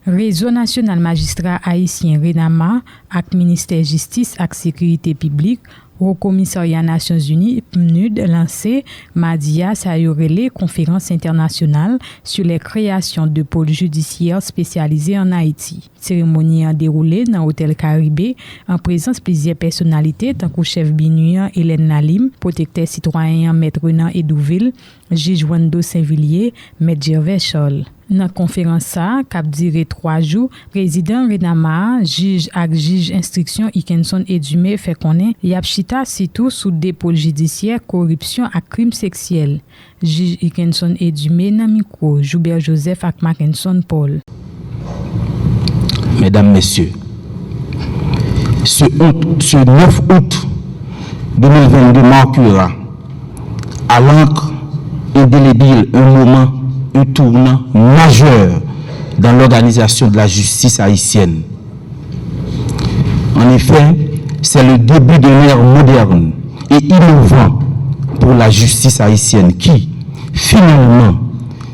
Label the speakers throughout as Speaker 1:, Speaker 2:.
Speaker 1: Réseau national magistrat haïtien RENAMA ak ministère justice ak sécurité publique au commissariat Nations Unies PNUD lancé mardi à Sayorele conférence internationale sur les créations de pôles judiciaires spécialisés en Haïti. Cérémonie a déroulé dans l'hôtel Caribé en présence de plusieurs personnalités tant que chef Binuyan Hélène Nalim, protecteur citoyen Maître Renan Edouville, juge Wando Saint-Villiers, Maître Gervais Scholl. Dans la conférence, qui a duré 3 jours, président Renama, juge et juge instruction Ikenson Edumé fait connaître Yapchita surtout sous des pôles judiciaires, corruption et crimes sexuels. Juge Ikenson Edumé dans micro, Joubert Joseph et Mackinson Paul.
Speaker 2: Mesdames, Messieurs, ce 9 août 2022 marquera à l'encre indélébile un tournant majeur dans l'organisation de la justice haïtienne. En effet, c'est le début d'un ère moderne et innovant pour la justice haïtienne qui, finalement,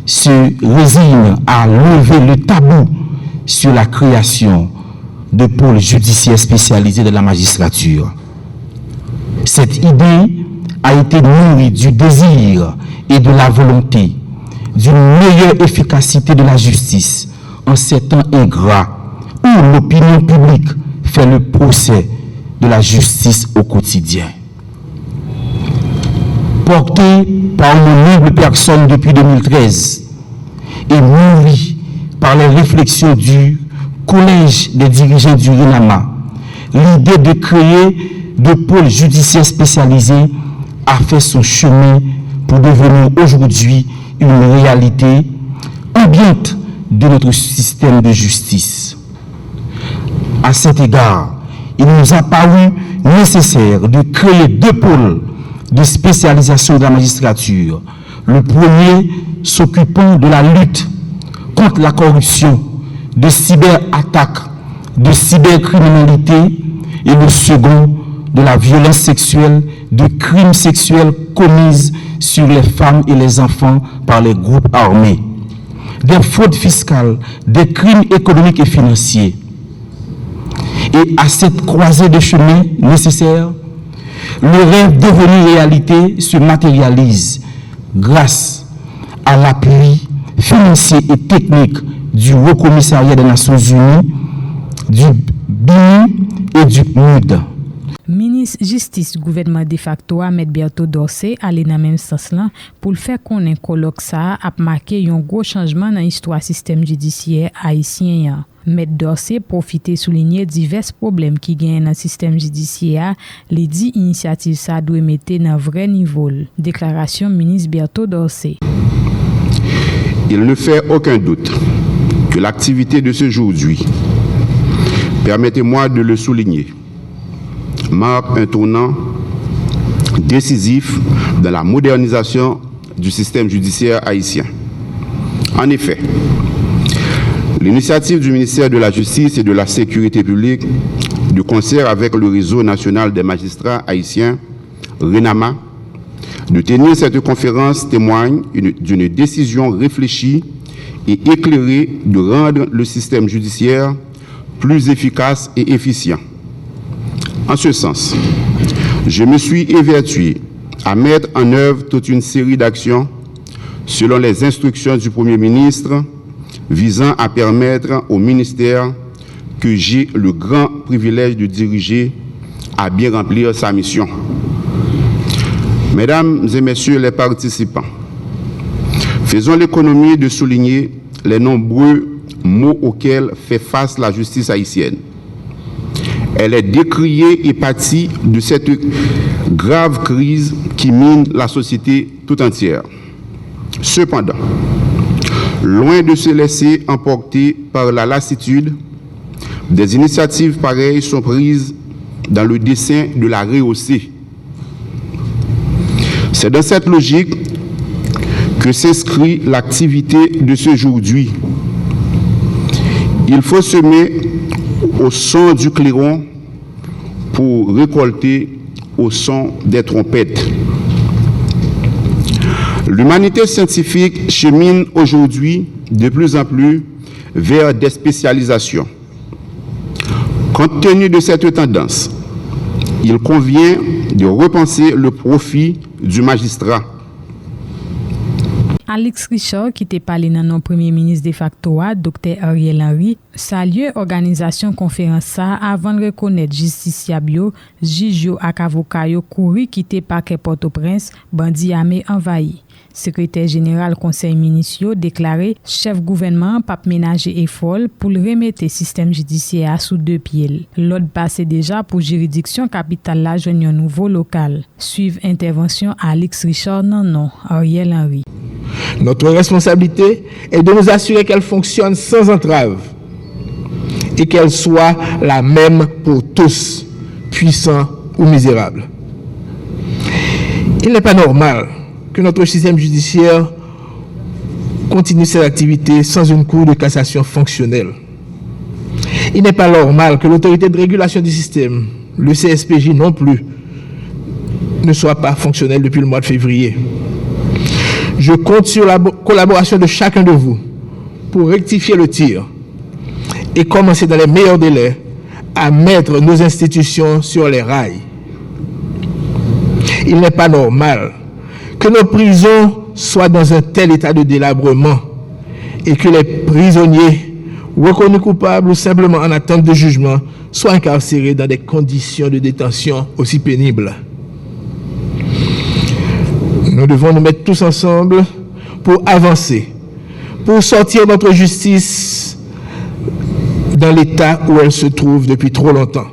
Speaker 2: se résigne à lever le tabou sur la création de pôles judiciaires spécialisés de la magistrature. Cette idée a été nourrie du désir et de la volonté d'une meilleure efficacité de la justice en ces temps ingrats où l'opinion publique fait le procès de la justice au quotidien. Porté par une noble personne depuis 2013 et nourri par les réflexions du collège des dirigeants du RENAMA, l'idée de créer de pôles judiciaires spécialisés a fait son chemin pour devenir aujourd'hui une réalité ambiante de notre système de justice. À cet égard, il nous a paru nécessaire de créer 2 pôles de spécialisation de la magistrature. Le premier s'occupant de la lutte contre la corruption, de cyberattaques, de cybercriminalité, et le second de la violence sexuelle, de crimes sexuels commis sur les femmes et les enfants par les groupes armés, des fraudes fiscales, des crimes économiques et financiers. Et à cette croisée de chemin nécessaire, le rêve devenu réalité se matérialise grâce à l'appui financier et technique du Haut Commissariat des Nations Unies, du BINU et du PNUD.
Speaker 1: Ministre Justice Gouvernement de facto Ahmed Berto Dorsey allé dans même sens là pour le faire connaître colloque ça a marqué un gros changement dans l'histoire système judiciaire haïtien. Maître Dorsey profité souligner divers problèmes qui gagnent dans le système judiciaire, les 10 initiatives ça doit mettre dans vrai niveau. Déclaration ministre Berto Dorsey.
Speaker 3: Il ne fait aucun doute que l'activité de ce jour d'aujourd'hui, permettez-moi de le souligner, marque un tournant décisif dans la modernisation du système judiciaire haïtien. En effet, l'initiative du ministère de la Justice et de la Sécurité publique, de concert avec le réseau national des magistrats haïtiens, RENAMA, de tenir cette conférence témoigne d'une décision réfléchie et éclairée de rendre le système judiciaire plus efficace et efficient. En ce sens, je me suis évertué à mettre en œuvre toute une série d'actions selon les instructions du Premier ministre visant à permettre au ministère que j'ai le grand privilège de diriger à bien remplir sa mission. Mesdames et messieurs les participants, faisons l'économie de souligner les nombreux maux auxquels fait face la justice haïtienne. Elle est décriée et pâtie de cette grave crise qui mine la société tout entière. Cependant, loin de se laisser emporter par la lassitude, des initiatives pareilles sont prises dans le dessein de la rehausser. C'est dans cette logique que s'inscrit l'activité de ce jour-là. Il faut semer au son du clairon pour récolter au son des trompettes. L'humanité scientifique chemine aujourd'hui de plus en plus vers des spécialisations. Compte tenu de cette tendance, il convient de repenser le profil du magistrat.
Speaker 1: Alex Richard, qui était parlé dans notre premier ministre de facto, Dr. Ariel Henry, salue l'organisation conférence avant de reconnaître justiciable, juge et avocat couru quitter parquet Port-au-Prince, bandi armé envahi. Secrétaire général conseil municipal déclaré chef gouvernement pas ménager effort pour le remettre le système judiciaire sous deux pieds. L'ordre passé déjà pour juridiction capitale la joindre nouveau local. Suive intervention Alex Richard non Ariel Henry.
Speaker 4: Notre responsabilité est de nous assurer qu'elle fonctionne sans entrave et qu'elle soit la même pour tous, puissants ou misérables. Il n'est pas normal que notre système judiciaire continue ses activités sans une cour de cassation fonctionnelle. Il n'est pas normal que l'autorité de régulation du système, le CSPJ non plus, ne soit pas fonctionnelle depuis le mois de février. Je compte sur la collaboration de chacun de vous pour rectifier le tir et commencer dans les meilleurs délais à mettre nos institutions sur les rails. Il n'est pas normal que nos prisons soient dans un tel état de délabrement et que les prisonniers reconnus coupables ou simplement en attente de jugement soient incarcérés dans des conditions de détention aussi pénibles. Nous devons nous mettre tous ensemble pour avancer, pour sortir notre justice dans l'état où elle se trouve depuis trop longtemps.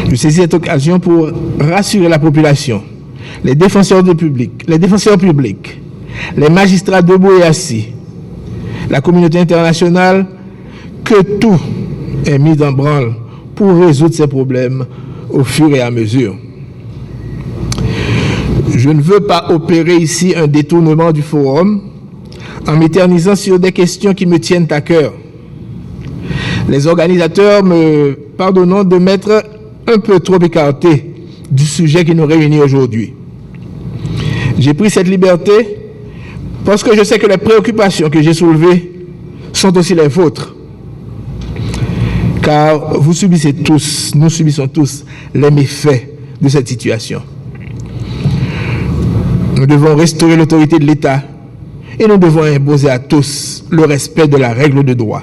Speaker 4: Je saisis cette occasion pour rassurer la population, les défenseurs publics, les magistrats debout et assis, la communauté internationale, que tout est mis en branle pour résoudre ces problèmes au fur et à mesure. Je ne veux pas opérer ici un détournement du forum en m'éternisant sur des questions qui me tiennent à cœur. Les organisateurs me pardonneront de m'être un peu trop écarté du sujet qui nous réunit aujourd'hui. J'ai pris cette liberté parce que je sais que les préoccupations que j'ai soulevées sont aussi les vôtres. Car vous subissez tous, nous subissons tous les méfaits de cette situation. Nous devons restaurer l'autorité de l'État et nous devons imposer à tous le respect de la règle de droit.